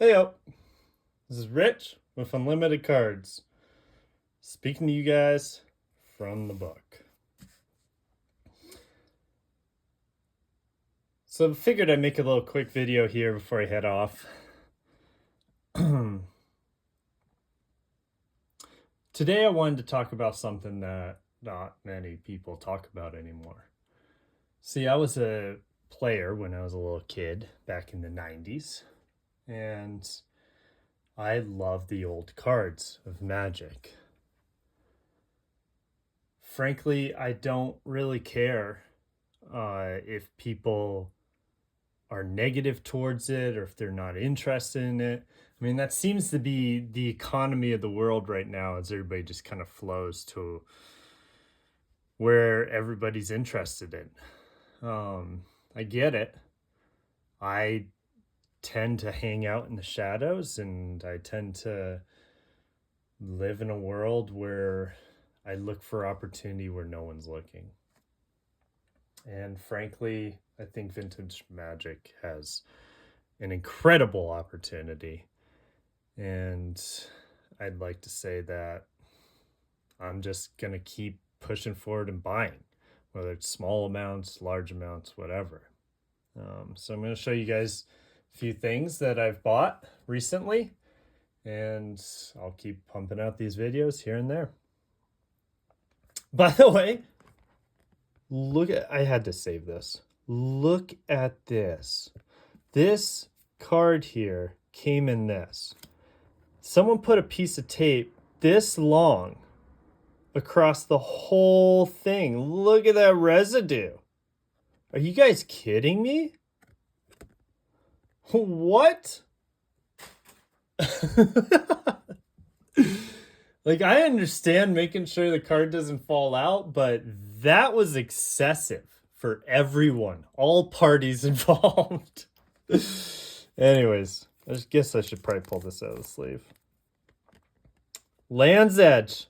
Hey up, this is Rich with Unlimited Cards, speaking to you guys from the book. So I figured I'd make a little quick video here before I head off. Today I wanted to talk about something that not many people talk about anymore. See, I was a player when I was a little kid back in the 90s, and I love the old cards of Magic. Frankly, I don't really care if people are negative towards it or if they're not interested in it. I mean, that seems to be the economy of the world right now, as everybody just kind of flows to where everybody's interested in. I get it. I tend to hang out in the shadows, and I tend to live in a world where I look for opportunity where no one's looking. And frankly, I think Vintage Magic has an incredible opportunity. And I'd like to say that I'm just going to keep pushing forward and buying, whether it's small amounts, large amounts, whatever. So I'm going to show you guys a few things that I've bought recently, and I'll keep pumping out these videos here and there. By the way, I had to save this. Look at this. This card here came in this. Someone put a piece of tape this long across the whole thing. Look at that residue. Are you guys kidding me? What? Like, I understand making sure the card doesn't fall out, but that was excessive for everyone, all parties involved. Anyways, I guess I should probably pull this out of the sleeve. Land's Edge.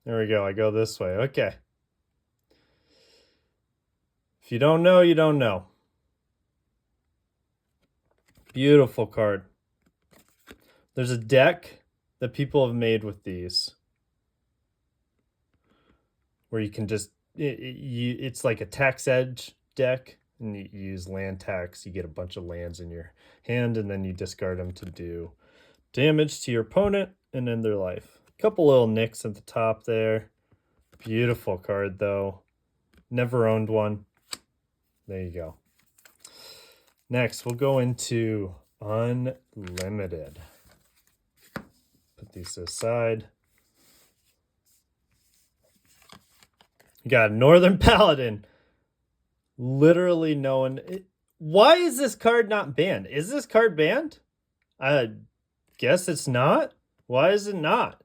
There we go. I go this way. Okay. If you don't know, you don't know. Beautiful card. There's a deck that people have made with these where you can just, it's like a tax edge deck, and you use land tax. You get a bunch of lands in your hand, and then you discard them to do damage to your opponent and end their life. A couple little nicks at the top there. Beautiful card, though. Never owned one. There you go. Next, we'll go into Unlimited. Put these aside. You got Northern Paladin. Literally no one. Why is this card not banned? Is this card banned? I guess it's not. Why is it not?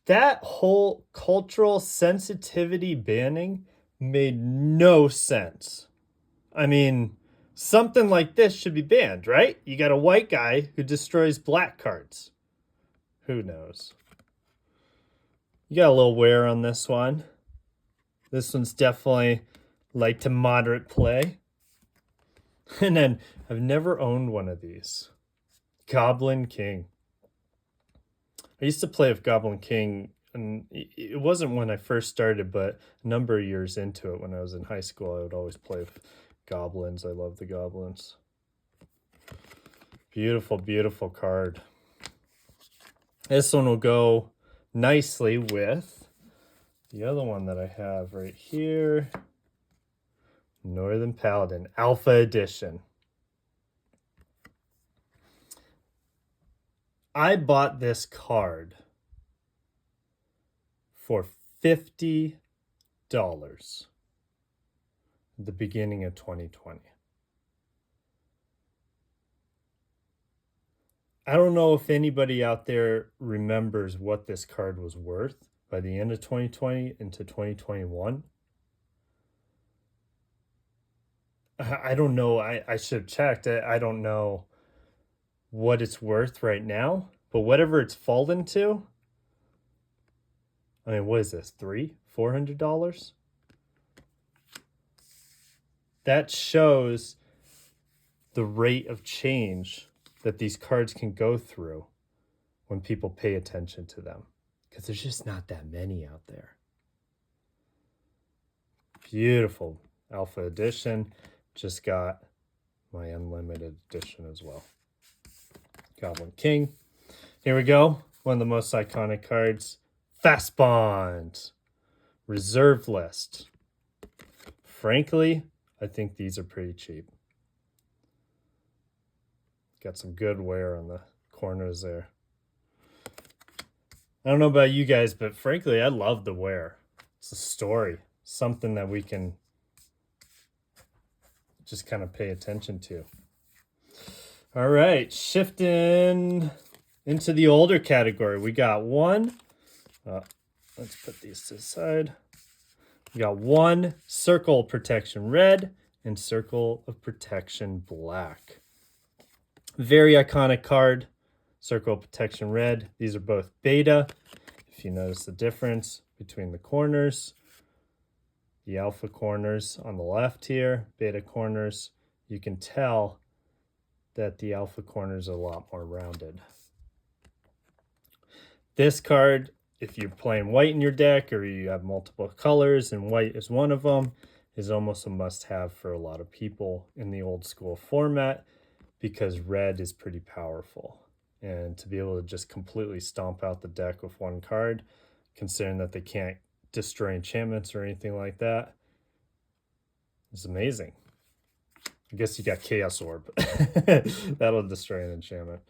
That whole cultural sensitivity banning made no sense. I mean, something like this should be banned, right? You got a white guy who destroys black cards. Who knows? You got a little wear on this one. This one's definitely light to moderate play. And then I've never owned one of these. Goblin King. I used to play with Goblin King, and it wasn't when I first started, but a number of years into it when I was in high school, I would always play with goblins. I love the goblins. Beautiful, beautiful card. This one will go nicely with the other one that I have right here. Northern Paladin Alpha Edition. I bought this card for $50 at the beginning of 2020. I don't know if anybody out there remembers what this card was worth by the end of 2020 into 2021. I don't know. I should have checked. I don't know what it's worth right now, but whatever it's fallen to, I mean, what is this, $400? That shows the rate of change that these cards can go through when people pay attention to them, because there's just not that many out there. Beautiful Alpha Edition. Just got my Unlimited Edition as well. Goblin King. Here we go. One of the most iconic cards. Fast Bond. Reserve List. Frankly, I think these are pretty cheap. Got some good wear on the corners there. I don't know about you guys, but frankly, I love the wear. It's a story. Something that we can just kind of pay attention to. All right, shifting into the older category. We got one. Let's put these to the side. We got one Circle Protection Red and Circle of Protection Black. Very iconic card. Circle Protection Red. These are both beta. If you notice the difference between the corners, the alpha corners on the left here, beta corners, you can tell that the alpha corners are a lot more rounded. This card, if you're playing white in your deck or you have multiple colors and white is one of them, is almost a must-have for a lot of people in the old school format, because red is pretty powerful. And to be able to just completely stomp out the deck with one card, considering that they can't destroy enchantments or anything like that, is amazing. I guess you got Chaos Orb. That'll destroy an enchantment.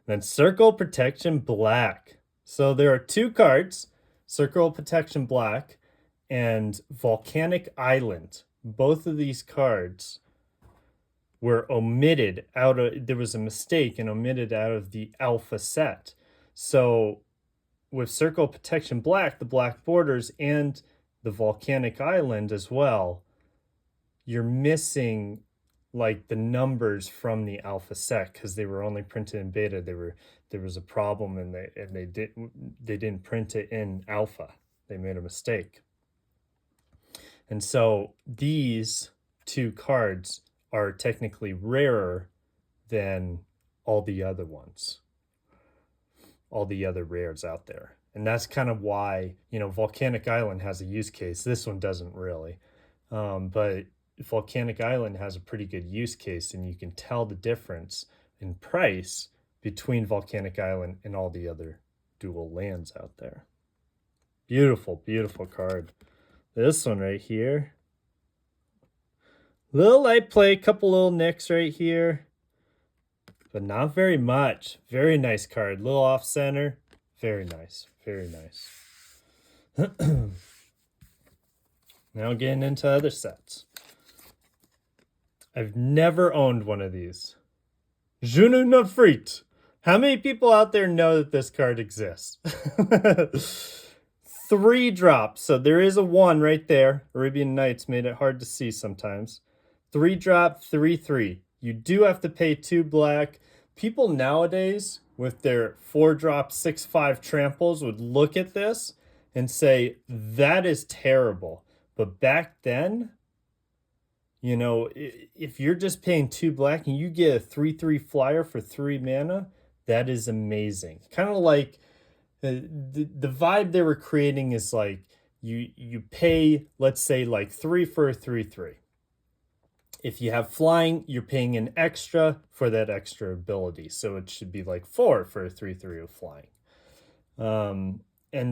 Then Circle Protection Black. So there are two cards, Circle Protection Black and Volcanic Island. Both of these cards were omitted out of, there was a mistake and omitted out of the alpha set. So with Circle Protection Black, the black borders, and the Volcanic Island as well, you're missing like the numbers from the alpha set because they were only printed in beta. There was a problem and they didn't print it in alpha. They made a mistake. And so these two cards are technically rarer than all the other ones, all the other rares out there. And that's kind of why, you know, Volcanic Island has a use case. This one doesn't really. But Volcanic Island has a pretty good use case, and you can tell the difference in price between Volcanic Island and all the other dual lands out there. Beautiful, beautiful card. This one right here. Little light play, couple little nicks right here, but not very much. Very nice card. Little off center. Very nice. Very nice. Now getting into other sets. I've never owned one of these. Je ne n'frit. How many people out there know that this card exists? 3 drops. So there is a 1 right there. Arabian Nights made it hard to see sometimes. 3 drop, 3/3. You do have to pay 2 black. People nowadays with their 4 drop, 6/5 tramples would look at this and say, that is terrible. But back then, you know, if you're just paying 2 black and you get a 3/3 flyer for 3 mana, that is amazing. Kind of like the vibe they were creating is like you pay, let's say, like 3 for a 3/3. If you have flying, you're paying an extra for that extra ability. So it should be like 4 for a 3/3 of flying. And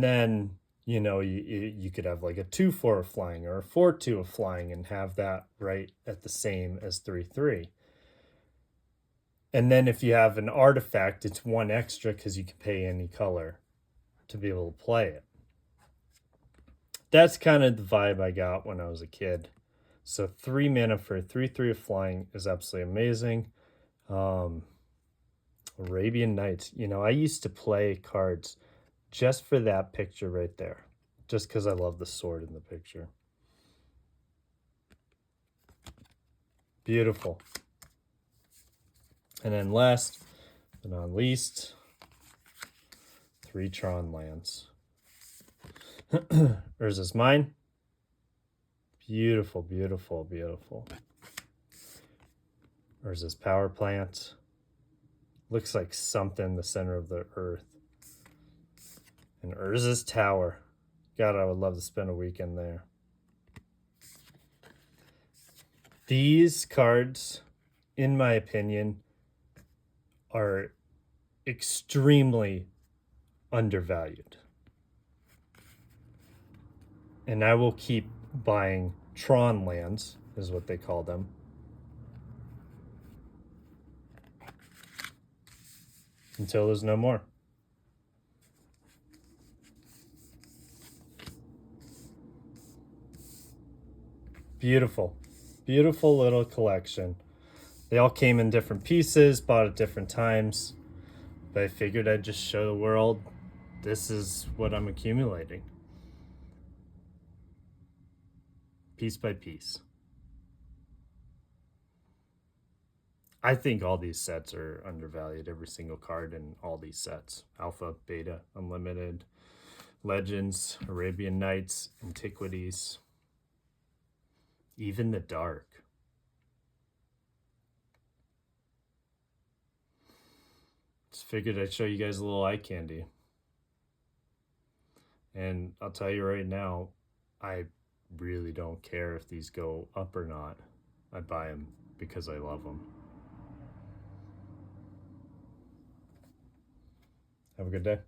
then, you know, you could have like a 2/4 of flying or a 4/2 of flying and have that right at the same as 3/3. And then if you have an artifact, it's 1 extra because you can pay any color to be able to play it. That's kind of the vibe I got when I was a kid. So 3 mana for a 3/3 of flying is absolutely amazing. Arabian Nights. You know, I used to play cards just for that picture right there. Just because I love the sword in the picture. Beautiful. And then last but not least, 3 Tron lands. Urza's Mine. Beautiful, beautiful, beautiful. Urza's power plant. Looks like something in the center of the earth. And Urza's tower. God, I would love to spend a weekend there. These cards, in my opinion, are extremely undervalued. And I will keep buying Tron lands, is what they call them. Until there's no more. Beautiful. Beautiful little collection. They all came in different pieces, bought at different times. But I figured I'd just show the world this is what I'm accumulating. Piece by piece. I think all these sets are undervalued. Every single card in all these sets. Alpha, Beta, Unlimited, Legends, Arabian Nights, Antiquities. Even the Dark. Just figured I'd show you guys a little eye candy. And I'll tell you right now, I really don't care if these go up or not. I buy them because I love them. Have a good day.